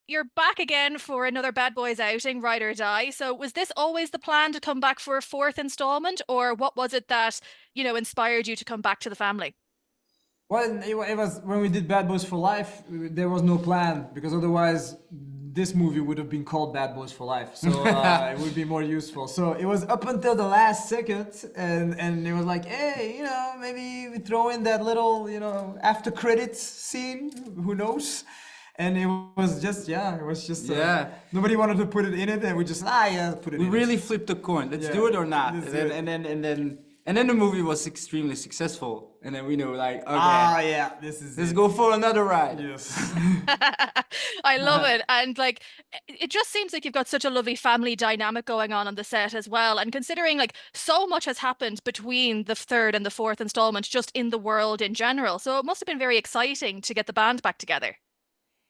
you're back again for another Bad Boys outing, Ride or Die. So was this always the plan to come back for a fourth installment, or what was it that, inspired you to come back to the family? Well, it was when we did Bad Boys for Life. There was no plan because otherwise this movie would have been called Bad Boys for Life. So it would be more useful. So it was up until the last second, and it was like, hey, maybe we throw in that little, after credits scene. Who knows? And it was just, Yeah. nobody wanted to put it in it, and we just, yeah, put it We in really it. flipped the coin. Let's Yeah, do it or not. let's And do then, it. and then the movie was extremely successful. And then we knew, like, okay, Yeah, this is let's it. go for another ride. Yes. I love it. And like, it just seems like you've got such a lovely family dynamic going on the set as well. And considering like so much has happened between the third and the fourth installment, just in the world in general. So it must have been very exciting to get the band back together.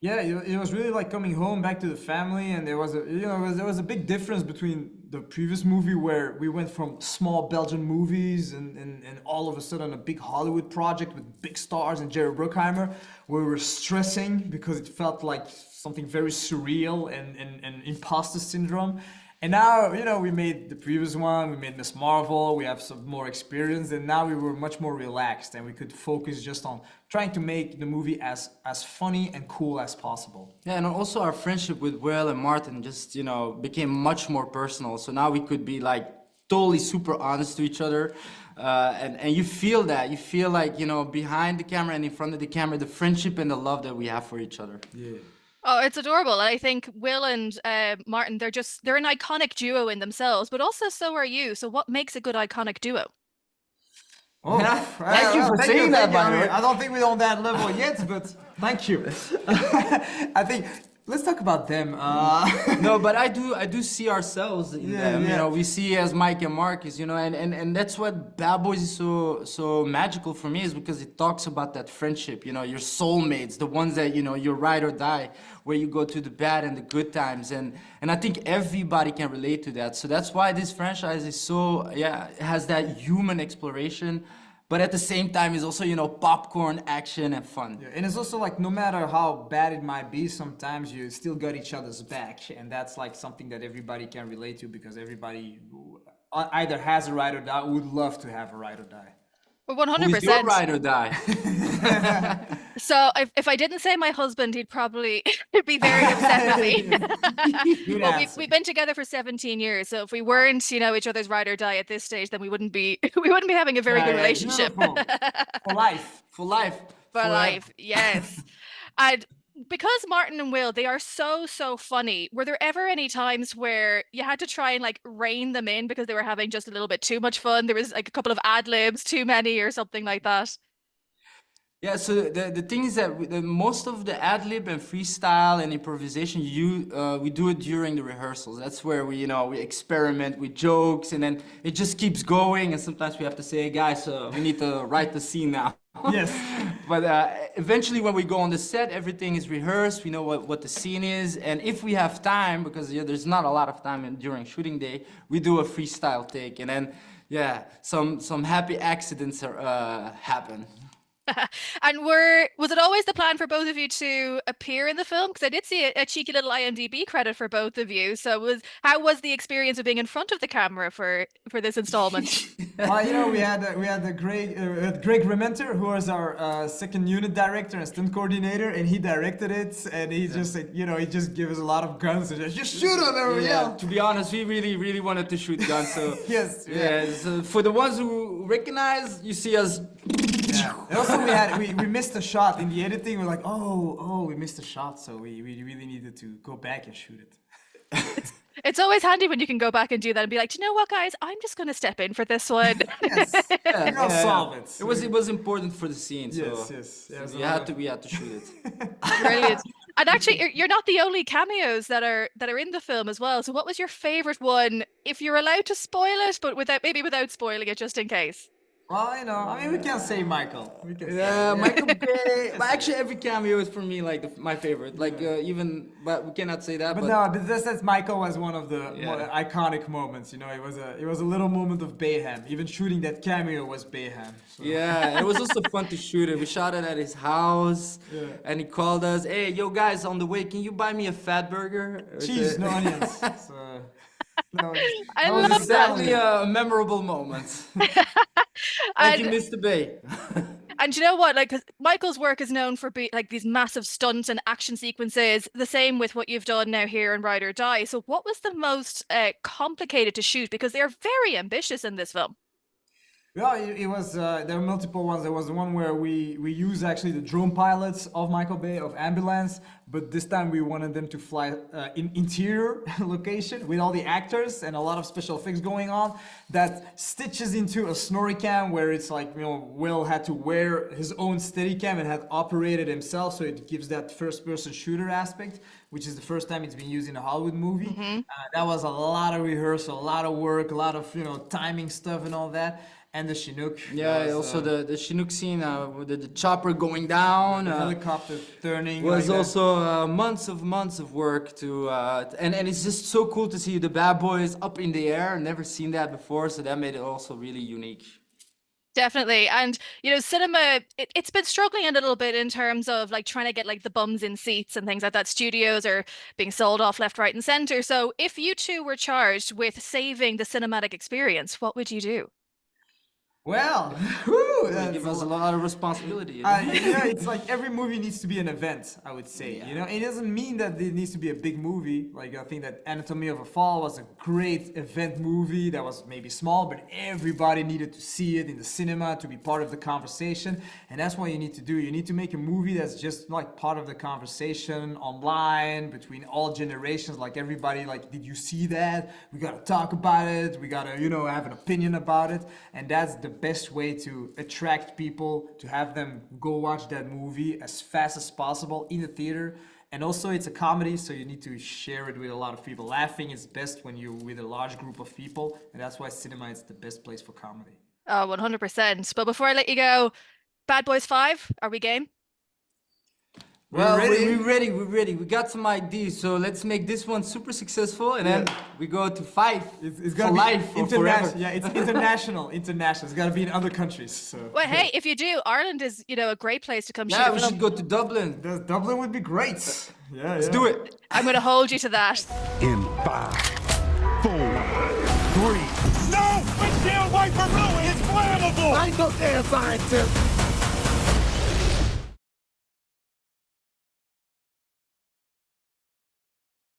Yeah, it was really like coming home back to the family, and there was there was a big difference between the previous movie where we went from small Belgian movies and all of a sudden a big Hollywood project with big stars and Jerry Bruckheimer, where we were stressing because it felt like something very surreal and imposter syndrome. And now, we made the previous one, we made Miss Marvel, we have some more experience, and now we were much more relaxed and we could focus just on trying to make the movie as funny and cool as possible. Yeah, and also our friendship with Will and Martin just, became much more personal. So now we could be like totally super honest to each other. And you feel that. You feel like, behind the camera and in front of the camera, the friendship and the love that we have for each other. Yeah. Oh, it's adorable. And I think Will and Martin, they're an iconic duo in themselves, but also so are you. So what makes a good iconic duo? Oh, Thank you for saying that, by the way. I don't think we're on that level yet, but thank you. I think let's talk about them. No, but I do see ourselves in Yeah, them. yeah. We see as Mike and Marcus, and that's what Bad Boys is so magical for me, is because it talks about that friendship, your soulmates, the ones that, you ride or die, where you go through the bad and the good times. And I think everybody can relate to that. So that's why this franchise is so, it has that human exploration, but at the same time is also, popcorn, action, and fun. Yeah, and it's also like no matter how bad it might be, sometimes you still got each other's back, and that's like something that everybody can relate to because everybody either has a ride or die, or would love to have a ride or die. Well, Who is your 100%. ride or die? So if I didn't say my husband, he'd probably be very upset with me. Good Well, answer. we've been together for 17 years, so if we weren't, each other's ride or die at this stage, then we wouldn't be we wouldn't be having a very good Yeah, relationship. beautiful. For life. For life. For Forever. life, yes. And because Martin and Will, they are so funny. Were there ever any times where you had to try and like rein them in because they were having just a little bit too much fun? There was like a couple of ad libs, too many, or something like that. Yeah, so the thing is that most of the ad lib and freestyle and improvisation, we do it during the rehearsals. That's where we experiment with jokes, and then it just keeps going. And sometimes we have to say, hey guys, we need to write the scene now. Yes. But eventually, when we go on the set, everything is rehearsed. We know what the scene is, and if we have time, because there's not a lot of time during shooting day, we do a freestyle take, and then some happy accidents happen. And was it always the plan for both of you to appear in the film? Because I did see a cheeky little IMDb credit for both of you. So how was the experience of being in front of the camera for this installment? Well, we had Greg Rementer, who was our second unit director and stunt coordinator, and he directed it, and he just said, he just gave us a lot of guns and just shoot them, everybody Yeah, to be honest, we really wanted to shoot guns. So Yes. yeah. So for the ones who recognize, you see us. Yeah. And also we missed a shot in the editing. We're like, oh, we missed a shot, so we really needed to go back and shoot it. It's always handy when you can go back and do that and be like, do you know what, guys? I'm just going to step in for this one. Yes. We're gonna solve it. It was important for the scene. So Yes. so we had to shoot it. Brilliant. And actually, you're not the only cameos that are in the film as well. So what was your favorite one, if you're allowed to spoil it, but without spoiling it, just in case? Well, you know, I mean, we can't say Michael. We can Yeah, say, Michael Bay. But actually, every cameo is for me like my favorite. Like even, but we cannot say that. But no, that's Michael was one of the Yeah. more iconic moments. You know, it was a little moment of Bayhem. Even shooting that cameo was Bayhem. So. Yeah, it was also fun to shoot it. We shot it at his house, Yeah. and he called us. Hey, yo guys, on the way, can you buy me a fat burger? Cheese, no onions. So, no, I that was love Exactly a memorable moment. Thank you, And Mr. Bay. And you know what? Like, 'cause Michael's work is known for like these massive stunts and action sequences. The same with what you've done now here in Ride or Die. So, what was the most complicated to shoot? Because they're very ambitious in this film. Yeah, it was. There were multiple ones. There was the one where we used actually the drone pilots of Michael Bay of Ambulance, but this time we wanted them to fly in interior location with all the actors and a lot of special effects going on. That stitches into a Snorri-cam where it's like, you know, Will had to wear his own Steadicam and had operated himself, so it gives that first-person shooter aspect, which is the first time it's been used in a Hollywood movie. That was a lot of rehearsal, a lot of work, a lot of, you know, timing stuff and all that. And the Chinook. Yeah, was, also the Chinook scene with the chopper going down. the helicopter turning. Was like that. also months of work to and it's just so cool to see the bad boys up in the air. Never seen that before, so that made it also really unique. Definitely. And, you know, cinema, it's been struggling a little bit in terms of like trying to get like the bums in seats and things like that. Studios are being sold off left, right, and center. So if you two were charged with saving the cinematic experience, what would you do? Well, whew, They give us a lot of responsibility. You know? yeah, it's like every movie needs to be an event, I would say. You know, it doesn't mean that it needs to be a big movie. Like, I think that Anatomy of a Fall was a great event movie that was maybe small, but everybody needed to see it in the cinema to be part of the conversation. And that's what you need to do. You need to make a movie that's just like part of the conversation online between all generations. Like, everybody, like, did you see that? We gotta talk about it. We gotta, you know, have an opinion about it. And that's the best way to attract people, to have them go watch that movie as fast as possible in the theater. And also it's a comedy, so you need to share it with a lot of people. Laughing is best when you're with a large group of people, and that's why cinema is the best place for comedy. Oh, 100%. But before I let you go, Bad Boys 5, are we game? Well, ready? we're ready. We got some ideas, so let's make this one super successful, and then we go to 5 It's for gotta be life or forever. Yeah, it's international. It's gotta be in other countries. So. Well, hey, if you do, Ireland is, you know, a great place to come shoot Yeah, a we film. should go to Dublin. Dublin would be great. Yeah, Let's do it. I'm going to hold you to that. In 5, 4, 3. No! Windshield wiper fluid is flammable! I ain't no damn scientist.